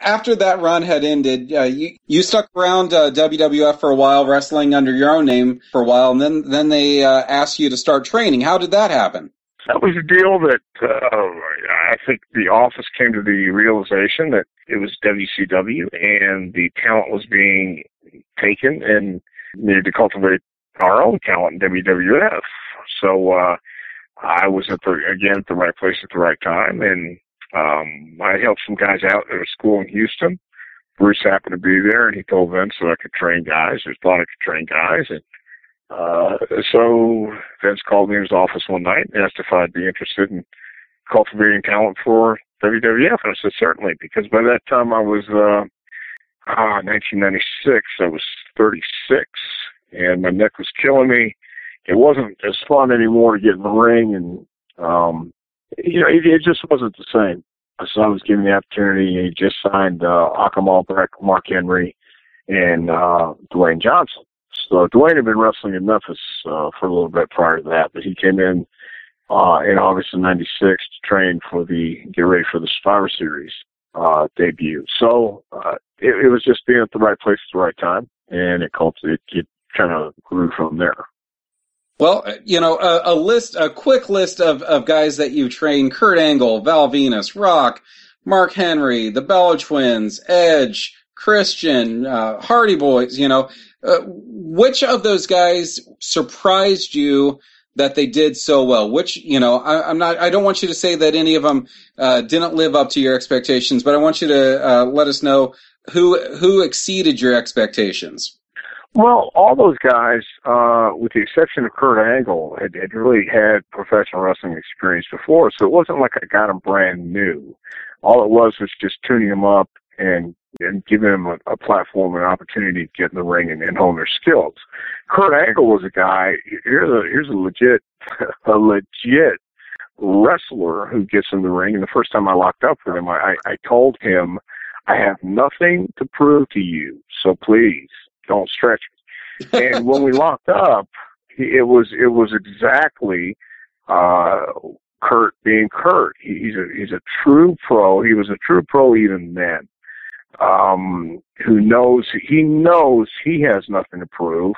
after that run had ended, you stuck around WWF for a while, wrestling under your own name for a while, and then they asked you to start training. How did that happen? That was a deal that I think the office came to the realization that it was WCW and the talent was being taken and needed to cultivate our own talent in WWF. So I was at the right place at the right time, and I helped some guys out at a school in Houston. Bruce happened to be there, and he told Vince that I could train guys. He thought I could train guys, and so Vince called me in his office one night and asked if I'd be interested in cultivating talent for WWF, and I said certainly, because by that time I was 1996. I was 36, and my neck was killing me. It wasn't as fun anymore to get in the ring, and it just wasn't the same. So I was given the opportunity. He just signed Akam Albrecht, Mark Henry, and Dwayne Johnson. So Dwayne had been wrestling in Memphis for a little bit prior to that, but he came in August of '96 to train get ready for the Survivor Series debut. So it was just being at the right place at the right time, and it kind of grew from there. Well, a quick list of guys that you trained: Kurt Angle, Val Venus, Rock, Mark Henry, the Bella Twins, Edge, Christian, Hardy Boys. Which of those guys surprised you that they did so well? Which, I don't want you to say that any of them didn't live up to your expectations, but I want you to let us know who exceeded your expectations. Well, all those guys, with the exception of Kurt Angle, had really had professional wrestling experience before, so it wasn't like I got them brand new. All it was just tuning them up and giving them a platform and an opportunity to get in the ring and hone their skills. Kurt Angle was a guy, here's a legit wrestler who gets in the ring, and the first time I locked up with him, I told him, I have nothing to prove to you, so please don't stretch me. And when we locked up, it was exactly Kurt being Kurt. He's a true pro. He was a true pro even then. Who knows he has nothing to prove,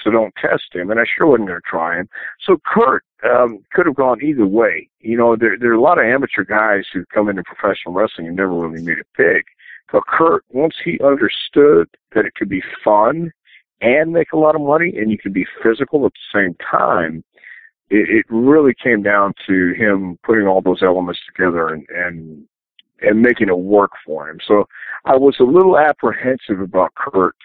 so don't test him. And I sure wasn't going to try him. So Kurt could have gone either way. There are a lot of amateur guys who come into professional wrestling and never really made it big. But Kurt, once he understood that it could be fun and make a lot of money, and you could be physical at the same time, it really came down to him putting all those elements together and making it work for him. So I was a little apprehensive about Kurt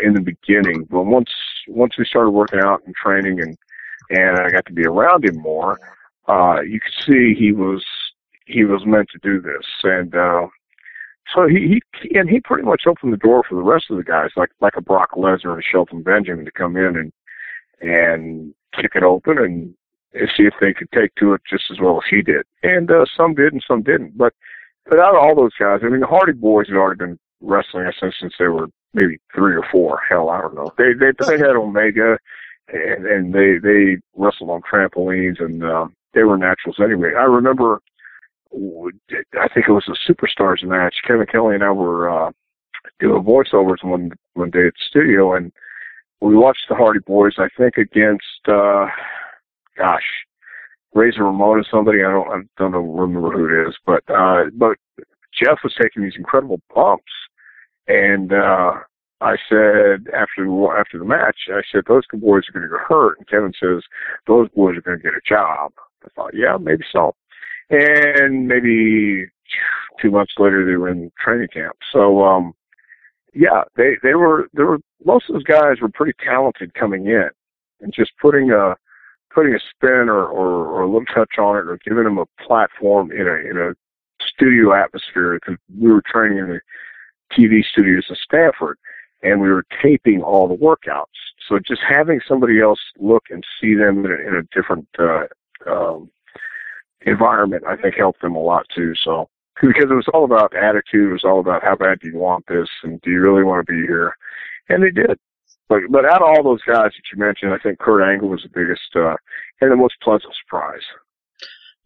in the beginning, but once we started working out and training and I got to be around him more, you could see he was meant to do this. And so he pretty much opened the door for the rest of the guys, like a Brock Lesnar and a Shelton Benjamin, to come in and kick it open and see if they could take to it just as well as he did. And some did and some didn't. But out of all those guys, I mean, the Hardy Boys had already been wrestling, I think, since they were maybe 3 or 4. Hell, I don't know. They had Omega, and they wrestled on trampolines, and they were naturals anyway. I remember, I think it was a Superstars match. Kevin Kelly and I were doing voiceovers one day at the studio, and we watched the Hardy Boys, I think, against, Razor Ramon or somebody. I don't remember who it is, but Jeff was taking these incredible bumps, and I said after the match, I said, those boys are going to get hurt, and Kevin says, those boys are going to get a job. I thought, yeah, maybe so. And maybe 2 months later, they were in training camp. So, they were most of those guys were pretty talented coming in, and just putting a spin or a little touch on it, or giving them a platform in a studio atmosphere, because we were training in the TV studios in Stanford, and we were taping all the workouts. So just having somebody else look and see them in a different environment, I think, helped them a lot too. So, because it was all about attitude, it was all about how bad do you want this, and do you really want to be here? And they did. But out of all those guys that you mentioned, I think Kurt Angle was the biggest and the most pleasant surprise.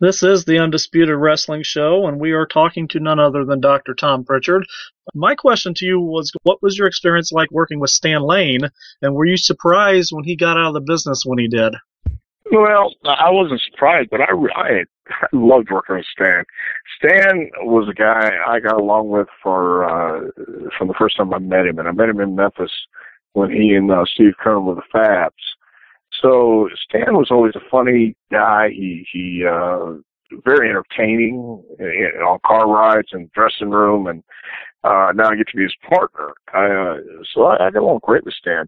This is the Undisputed Wrestling Show, and we are talking to none other than Dr. Tom Prichard. My question to you was, what was your experience like working with Stan Lane, and were you surprised when he got out of the business when he did? Well, I wasn't surprised, but I loved working with Stan. Stan was a guy I got along with from the first time I met him, and I met him in Memphis when he and Steve Kern were the Fabs. So Stan was always a funny guy. He very entertaining on car rides and dressing room, and now I get to be his partner. So I got along great with Stan.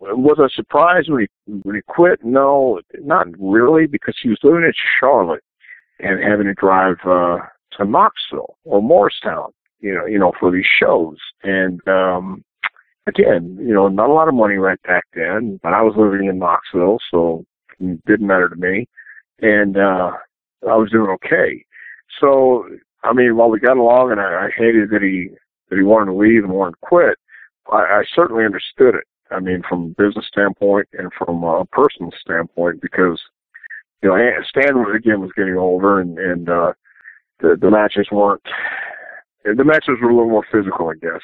Was I surprised when he quit? No, not really, because he was living in Charlotte and having to drive to Knoxville or Morristown, for these shows. And again, not a lot of money right back then, but I was living in Knoxville, so it didn't matter to me. And I was doing okay. So, I mean, while we got along and I hated that he wanted to leave and wanted to quit, I certainly understood it. I mean, from a business standpoint and from a personal standpoint, because, Stan, again, was getting older and the matches weren't, the matches were a little more physical, I guess.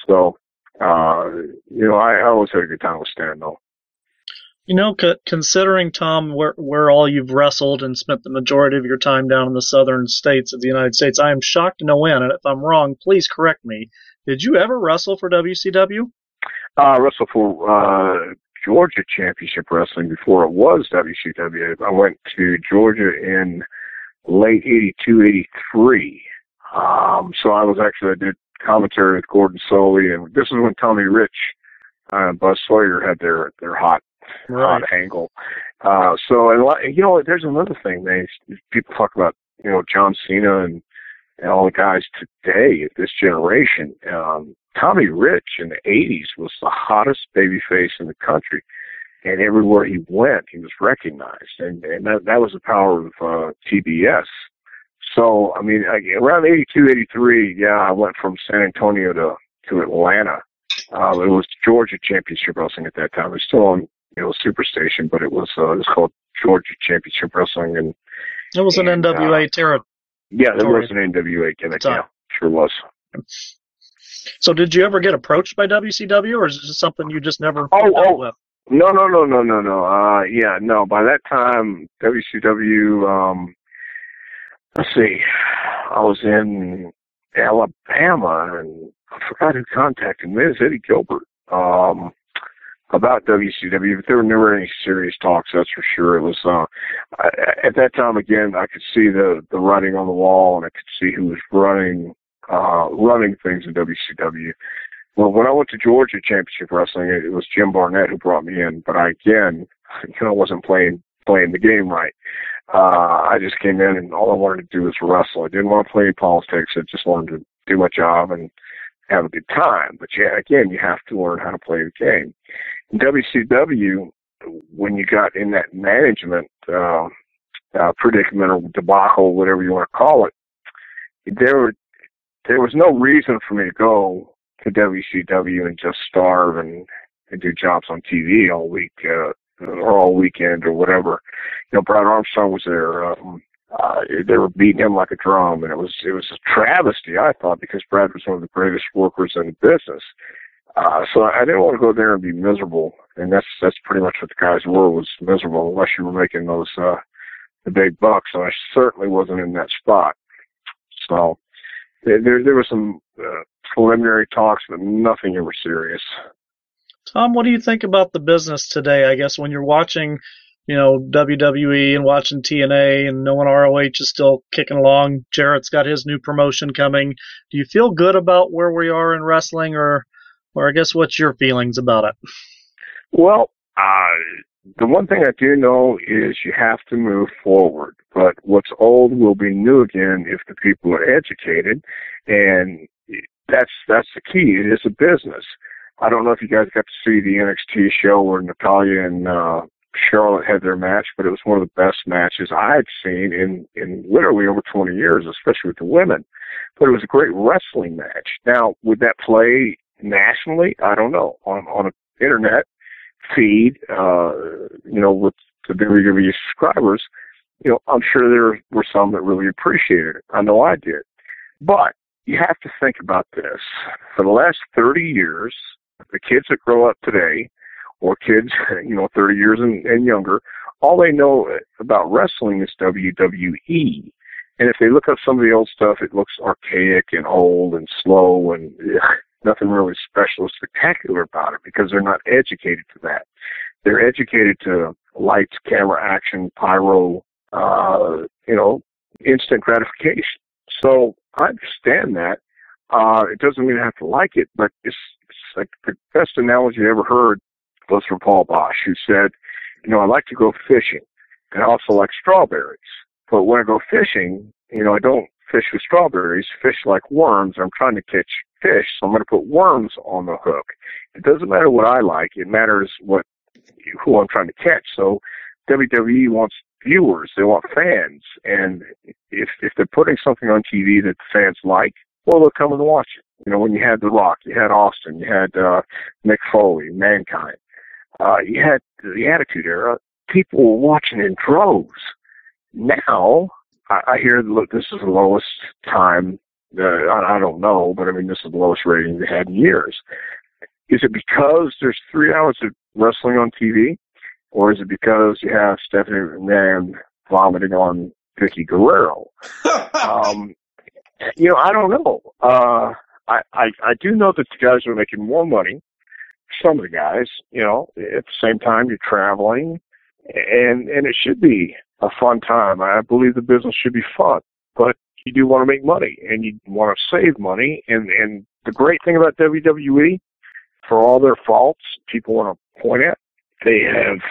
So, I always had a good time with Stan, though. Considering, Tom, where all you've wrestled and spent the majority of your time down in the southern states of the United States, I am shocked to no end, and if I'm wrong, please correct me. Did you ever wrestle for WCW? I wrestled for Georgia Championship Wrestling before it was WCW. I went to Georgia in late 82, 83. So I did commentary with Gordon Soley, and this is when Tommy Rich and Buzz Sawyer had their hot angle. There's another thing. People talk about, John Cena and all the guys today at this generation. Tommy Rich in the 80s was the hottest babyface in the country, and everywhere he went, he was recognized, and that was the power of TBS. So, I mean, around 82, 83, I went from San Antonio to Atlanta. It was Georgia Championship Wrestling at that time. It was still on, Superstation, but it was called Georgia Championship Wrestling, and it was an NWA territory. Yeah, there was an NWA gimmick. Yeah, sure was. So, did you ever get approached by WCW, or is it just something you just never dealt with? No. No. By that time, WCW. Let's see. I was in Alabama, and I forgot who contacted me. It was Eddie Gilbert about WCW, but there were never any serious talks, that's for sure. It was at that time, again, I could see the writing on the wall, and I could see who was running things in WCW. Well, when I went to Georgia Championship Wrestling, it was Jim Barnett who brought me in, but I wasn't playing the game right. I just came in, and all I wanted to do was wrestle. I didn't want to play any politics. I just wanted to do my job and have a good time. But again, you have to learn how to play the game. In WCW, when you got in that management predicament or debacle, whatever you want to call it, there was no reason for me to go to WCW and just starve and do jobs on TV all week or all weekend or whatever. Brad Armstrong was there. They were beating him like a drum, and it was a travesty, I thought, because Brad was one of the greatest workers in the business. So I didn't want to go there and be miserable, and that's pretty much what the guys were, was miserable, unless you were making those the big bucks, and I certainly wasn't in that spot. So there were some preliminary talks, but nothing ever serious. Tom, what do you think about the business today? I guess when you're watching, WWE and watching TNA and knowing ROH is still kicking along, Jarrett's got his new promotion coming. Do you feel good about where we are in wrestling, or I guess what's your feelings about it? Well, the one thing I do know is you have to move forward, but what's old will be new again if the people are educated, and that's the key. It is a business. I don't know if you guys got to see the NXT show where Natalya and Charlotte had their match, but it was one of the best matches I'd seen in literally over 20 years, especially with the women. But it was a great wrestling match. Now, would that play nationally? I don't know. On an internet feed, with the WWE subscribers, I'm sure there were some that really appreciated it. I know I did. But you have to think about this. For the last 30 years, the kids that grow up today, or kids, 30 years and younger, all they know about wrestling is WWE. And if they look up some of the old stuff, it looks archaic and old and slow and nothing really special or spectacular about it because they're not educated to that. They're educated to lights, camera, action, pyro, instant gratification. So I understand that. It doesn't mean I have to like it, but it's like the best analogy I ever heard was from Paul Bosch, who said, I like to go fishing, and I also like strawberries. But when I go fishing, I don't fish with strawberries, fish like worms. I'm trying to catch fish, so I'm going to put worms on the hook. It doesn't matter what I like. It matters who I'm trying to catch. So WWE wants viewers. They want fans. And if they're putting something on TV that the fans like, well, they'll come and watch it. When you had The Rock, you had Austin, you had Mick Foley, Mankind. You had the Attitude Era. People were watching in droves. Now, I hear this is the lowest time. I don't know, but this is the lowest rating they had in years. Is it because there's 3 hours of wrestling on TV? Or is it because you have Stephanie McMahon vomiting on Vicky Guerrero? I don't know. I do know that the guys are making more money. Some of the guys, at the same time you're traveling, and it should be a fun time. I believe the business should be fun, but you do want to make money and you want to save money. And the great thing about WWE, for all their faults, people want to point at, they have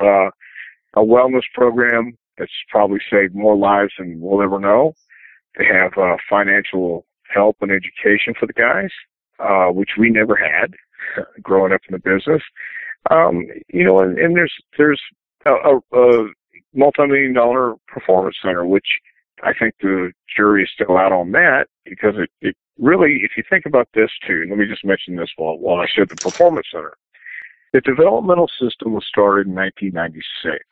a wellness program that's probably saved more lives than we'll ever know. They have financial help and education for the guys, which we never had growing up in the business. And there's a multi-million-dollar performance center, which I think the jury is still out on that because it really, if you think about this too, let me just mention this while I said the performance center. The developmental system was started in 1996.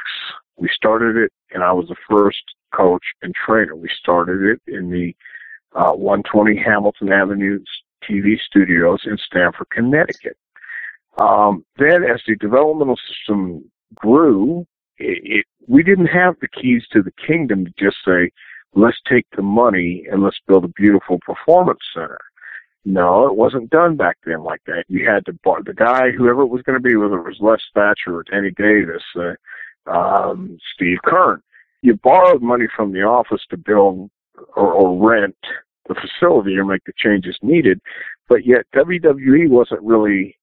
We started it, and I was the first coach and trainer. We started it in the 120 Hamilton Avenue TV studios in Stamford, Connecticut. Then as the developmental system grew, we didn't have the keys to the kingdom to just say, let's take the money and let's build a beautiful performance center. No, it wasn't done back then like that. You had to the guy, whoever it was going to be, whether it was Les Thatcher or Danny Davis, Steve Kern, you borrowed money from the office to build or rent the facility or make the changes needed, but yet WWE wasn't really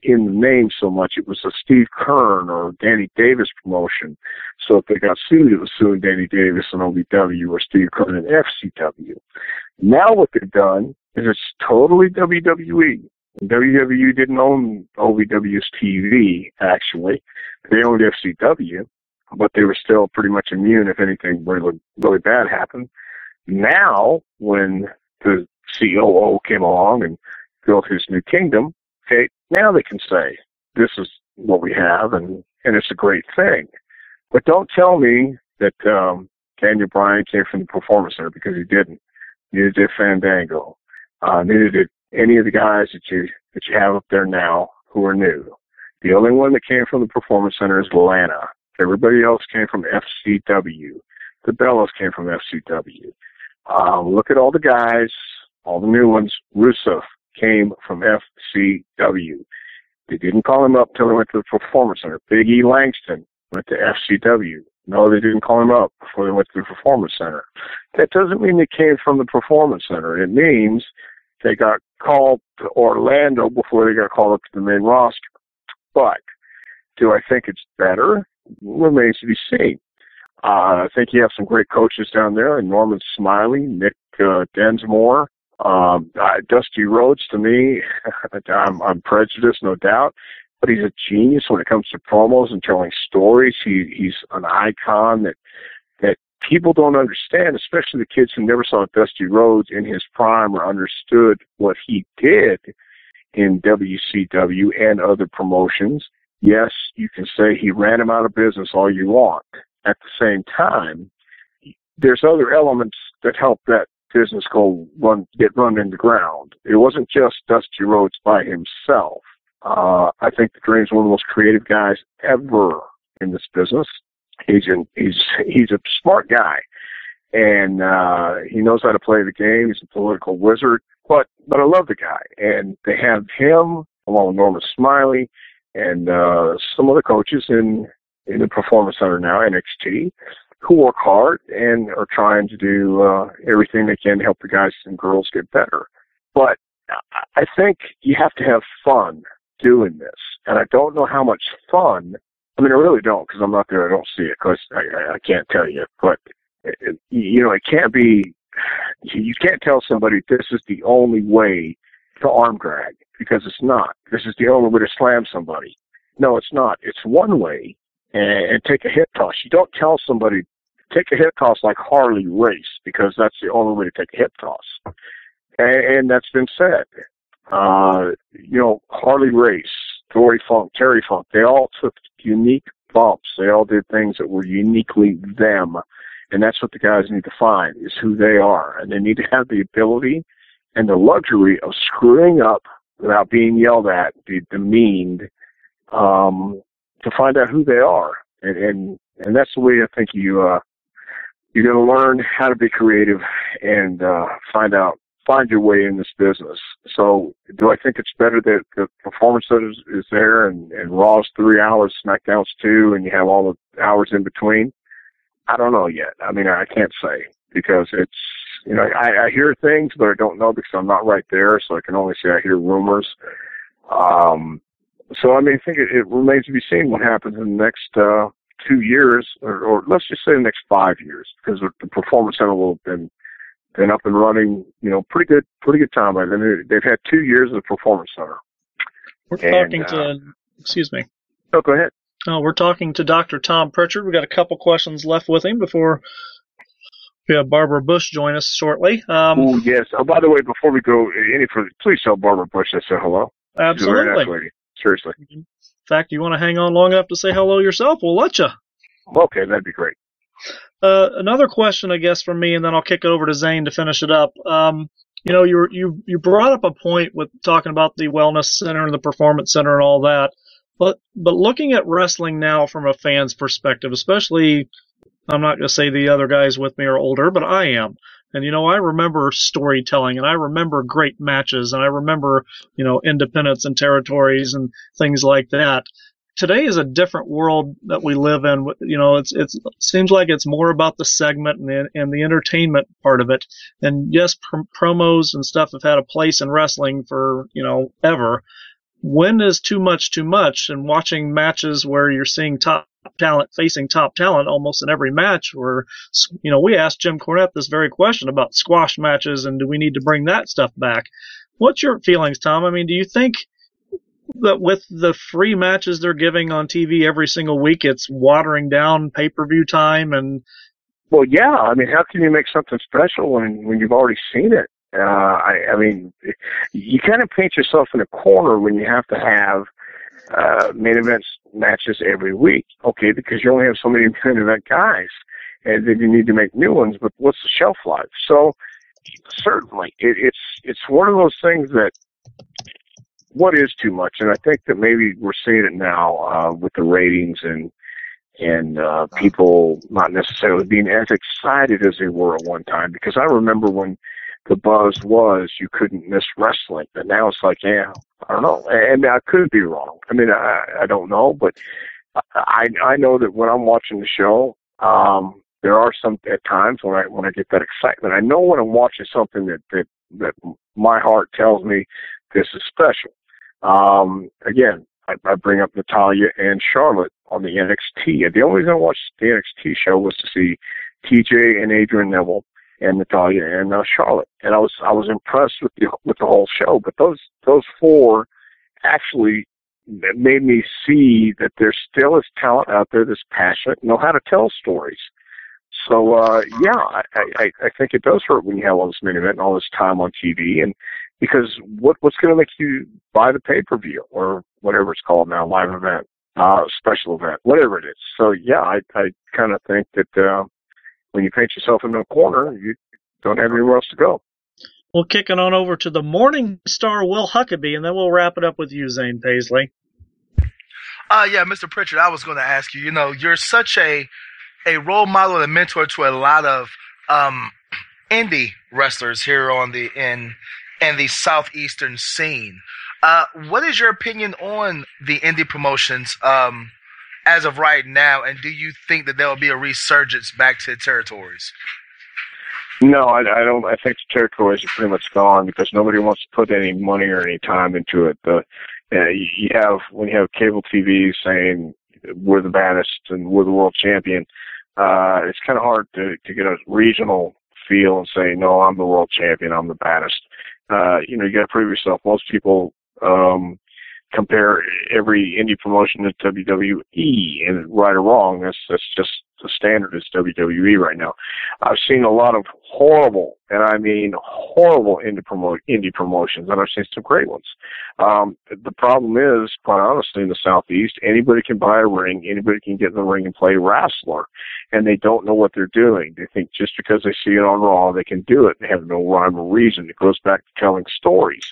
in the name so much. It was a Steve Kern or Danny Davis promotion. So if they got sued, it was suing Danny Davis and OVW or Steve Kern and FCW. Now what they've done is it's totally WWE. WWE didn't own OVW's TV, actually. They owned FCW, but they were still pretty much immune if anything really, really bad happened. Now, when the COO came along and built his new kingdom, okay, now they can say, this is what we have, and it's a great thing. But don't tell me that Daniel Bryan came from the Performance Center, because he didn't. Neither did Fandango. Neither did any of the guys that you have up there now who are new. The only one that came from the Performance Center is Lana. Everybody else came from FCW. The Bellas came from FCW. Look at all the guys, all the new ones. Rusev came from FCW. They didn't call him up until they went to the Performance Center. Big E Langston went to FCW. No, they didn't call him up before they went to the Performance Center. That doesn't mean they came from the Performance Center. It means they got called to Orlando before they got called up to the main roster. But do I think it's better? Remains to be seen. I think you have some great coaches down there, and Norman Smiley, Nick Densmore, Dusty Rhodes. To me, I'm prejudiced, no doubt, but he's a genius when it comes to promos and telling stories. He's an icon that people don't understand, especially the kids who never saw Dusty Rhodes in his prime or understood what he did in WCW and other promotions. Yes, you can say he ran him out of business all you want. At the same time, there's other elements that help that business get run into ground. It wasn't just Dusty Rhodes by himself. I think the Dream's one of the most creative guys ever in this business. He's a smart guy, and he knows how to play the game. He's a political wizard, but I love the guy. And they have him along with Norman Smiley and some other coaches in the Performance Center now, NXT, who work hard and are trying to do everything they can to help the guys and girls get better. But I think you have to have fun doing this. And I don't know how much fun. I mean, I really don't, because I'm not there. I don't see it, because I can't tell you. But, it can't be, you can't tell somebody this is the only way to arm drag, because it's not. This is the only way to slam somebody. No, it's not. It's one way, and take a hip toss. You don't tell somebody, take a hip toss like Harley Race, because that's the only way to take a hip toss. And that's been said. Harley Race, Dory Funk, Terry Funk, they all took unique bumps. They all did things that were uniquely them. And that's what the guys need to find, is who they are. And they need to have the ability and the luxury of screwing up without being yelled at, be demeaned, to find out who they are. And that's the way I think you're going to learn how to be creative and find your way in this business. So do I think it's better that the Performance Center is there and Raw's 3 hours, SmackDown's 2, and you have all the hours in between? I don't know yet. I mean, I can't say, because it's, I hear things, but I don't know because I'm not right there, so I can only say I hear rumors. So, I mean, I think it remains to be seen what happens in the next 2 years, or let's just say the next 5 years, because the Performance Center will have been up and running, pretty good time by then. They've had 2 years of the Performance Center. We're talking excuse me. Oh, go ahead. We're talking to Dr. Tom Prichard. We've got a couple questions left with him before we have Barbara Bush join us shortly. Oh, yes. Oh, by the way, before we go any further, please tell Barbara Bush I said hello. Absolutely. She's a very nice lady. Seriously. In fact, you want to hang on long enough to say hello yourself, we'll let you. Okay, that'd be great. Another question, I guess, from me, and then I'll kick it over to Zane to finish it up. You brought up a point with talking about the Wellness Center and the Performance Center and all that. But looking at wrestling now from a fan's perspective, especially, I'm not going to say the other guys with me are older, but I am. And, I remember storytelling, and I remember great matches, and I remember, independence and territories and things like that. Today is a different world that we live in. It seems like it's more about the segment and the entertainment part of it. And yes, promos and stuff have had a place in wrestling for, ever. When is too much? And watching matches where you're seeing top talent facing top talent almost in every match, where, we asked Jim Cornette this very question about squash matches and do we need to bring that stuff back? What's your feelings, Tom? I mean, do you think that with the free matches they're giving on TV every single week, it's watering down pay-per-view time? And well, yeah. I mean, how can you make something special when you've already seen it? I mean, you kind of paint yourself in a corner when you have to have main events matches every week. Okay, because you only have so many main event guys, and then you need to make new ones. But what's the shelf life? So certainly, it's one of those things that what is too much, and I think that maybe we're seeing it now with the ratings and people not necessarily being as excited as they were at one time. Because I remember when the buzz was you couldn't miss wrestling, but now it's like, yeah, I don't know, and I could be wrong. I mean, I don't know, but I know that when I'm watching the show, there are some at times when I get that excitement. I know when I'm watching something that my heart tells me this is special. Again, I bring up Natalya and Charlotte on the NXT. The only reason I watched the NXT show was to see TJ and Adrian Neville and Natalya and Charlotte, and I was impressed with the whole show. But those four actually made me see that there still is talent out there that's passionate, know how to tell stories. So yeah, I think it does hurt when you have all this main event and all this time on TV, and because what's going to make you buy the pay-per-view or whatever it's called now, live event, special event, whatever it is. So yeah, I kind of think that when you paint yourself in a corner, you don't have anywhere else to go. We'll kick it on over to the Morning Star, Will Huckabee, and then we'll wrap it up with you, Zane Paisley. Yeah, Mr. Prichard, I was going to ask you, you're such a role model and a mentor to a lot of indie wrestlers here in the southeastern scene. What is your opinion on the indie promotions as of right now, and do you think that there will be a resurgence back to the territories? No, I don't. I think the territories are pretty much gone because nobody wants to put any money or any time into it. When you have cable TV saying we're the baddest and we're the world champion, it's kind of hard to get a regional feel and say, no, I'm the world champion, I'm the baddest. You got to prove yourself. Most people compare every indie promotion to WWE, and right or wrong, that's just the standard is WWE right now. I've seen a lot of horrible, and I mean horrible indie promotions, and I've seen some great ones. The problem is, quite honestly, in the Southeast, anybody can buy a ring, anybody can get in the ring and play wrestler, and they don't know what they're doing. They think just because they see it on Raw, they can do it. They have no rhyme or reason. It goes back to telling stories.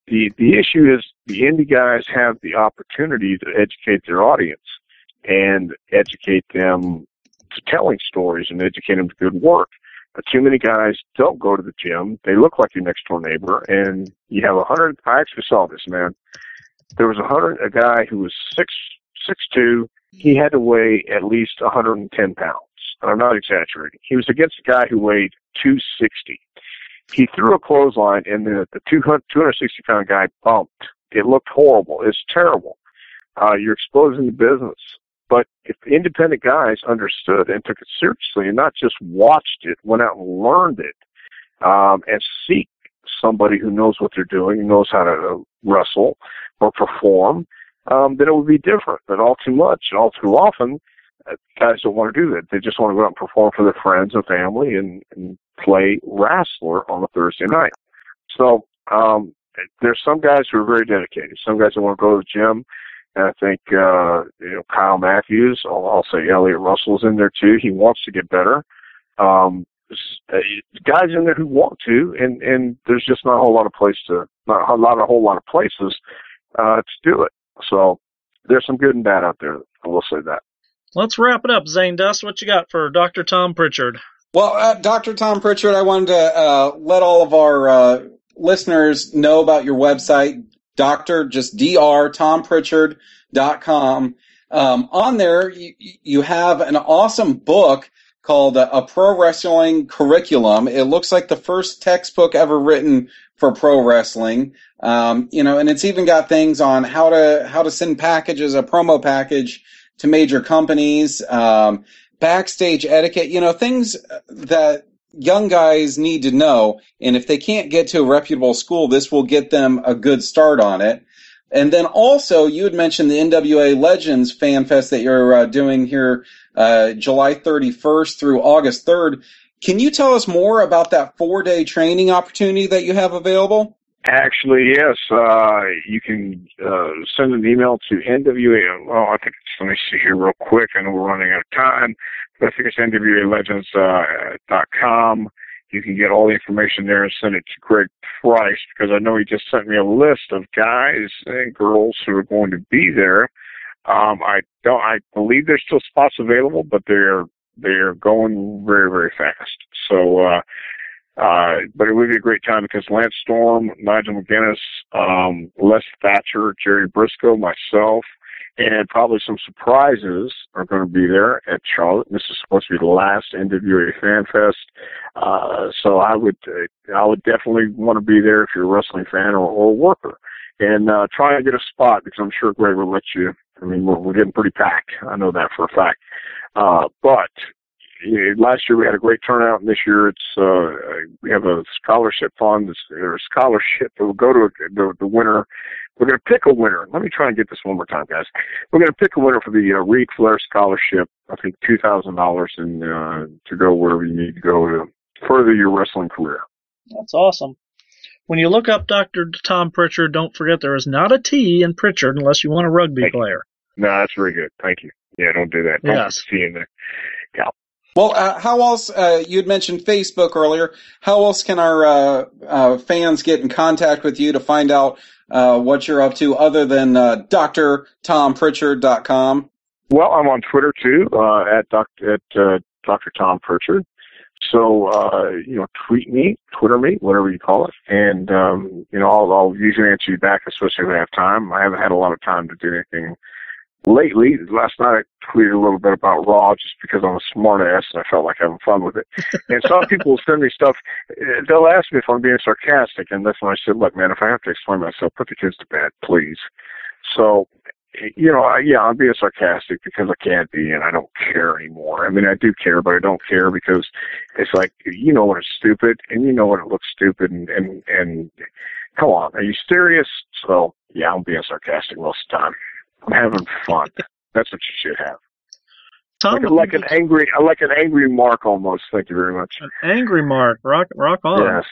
The issue is the indie guys have the opportunity to educate their audience and educate them to telling stories and educate them to good work. But too many guys don't go to the gym. They look like your next door neighbor, and you have 100. I actually saw this, man. There was a guy who was 6'2". He had to weigh at least 110 pounds. And I'm not exaggerating. He was against a guy who weighed 260. He threw a clothesline, and the 260-pound guy bumped. It looked horrible. It's terrible. You're exposing the business. But if independent guys understood and took it seriously and not just watched it, went out and learned it, and seek somebody who knows what they're doing, who knows how to wrestle or perform, then it would be different. But all too much, all too often, guys don't want to do that. They just want to go out and perform for their friends and family and play wrestler on a Thursday night. So there's some guys who are very dedicated. Some guys that want to go to the gym. And I think, Kyle Matthews, I'll say Elliot Russell's in there too. He wants to get better. Guys in there who want to, and there's just not a whole lot of places to do it. So there's some good and bad out there. I will say that. Let's wrap it up. Zane Dust, what you got for Dr. Tom Prichard? Well, Dr. Tom Prichard, I wanted to let all of our listeners know about your website, drtompritchard.com. On there, you have an awesome book called A Pro Wrestling Curriculum. It looks like the first textbook ever written for pro wrestling. And it's even got things on how to send packages, a promo package to major companies, backstage etiquette, things that young guys need to know. And if they can't get to a reputable school, this will get them a good start on it. And then also, you had mentioned the NWA Legends Fan Fest that you're doing here July 31st through August 3rd. Can you tell us more about that 4-day training opportunity that you have available? Actually, yes. You can send an email to NWA. Well, I think let me see here real quick. I know we're running out of time, but I think it's NWALegends.com. You can get all the information there and send it to Greg Price, because I know he just sent me a list of guys and girls who are going to be there. I believe there's still spots available, but they're going very, very fast. So, but it would be a great time because Lance Storm, Nigel McGuinness, Les Thatcher, Jerry Briscoe, myself, and probably some surprises are going to be there at Charlotte. This is supposed to be the last NWA Fan Fest. So I would definitely want to be there if you're a wrestling fan or a worker. And try and get a spot, because I'm sure Greg will let you. I mean, we're getting pretty packed. I know that for a fact. But last year we had a great turnout, and this year we have a scholarship fund, or a scholarship that will go to the winner. We're going to pick a winner. Let me try and get this one more time, guys. We're going to pick a winner for the Reed Flair Scholarship. I think $2,000 to go wherever you need to go to further your wrestling career. That's awesome. When you look up Dr. Tom Prichard, don't forget there is not a T in Prichard unless you want a rugby player. No, that's very good. Thank you. Yeah, don't do that. Don't Yes. put the T in there. Yeah. Well, how else, you had mentioned Facebook earlier, how else can our fans get in contact with you to find out what you're up to other than drtompritchard.com? Well, I'm on Twitter too, at Dr. Tom Prichard. So, tweet me, Twitter me, whatever you call it. And, I'll usually answer you back, especially if I have time. I haven't had a lot of time to do anything lately. Last night I tweeted a little bit about Raw just because I'm a smart ass and I felt like having fun with it. And some people will send me stuff. They'll ask me if I'm being sarcastic. And that's when I said, look, man, if I have to explain myself, put the kids to bed, please. So, I'm being sarcastic because I can't be, and I don't care anymore. I mean, I do care, but I don't care because it's like, when it's stupid, and when it looks stupid, and come on, are you serious? So, I'm being sarcastic most of the time. I'm having fun. That's what you should have. Tom, like an angry Mark almost. Thank you very much. An angry Mark, rock on. Yes.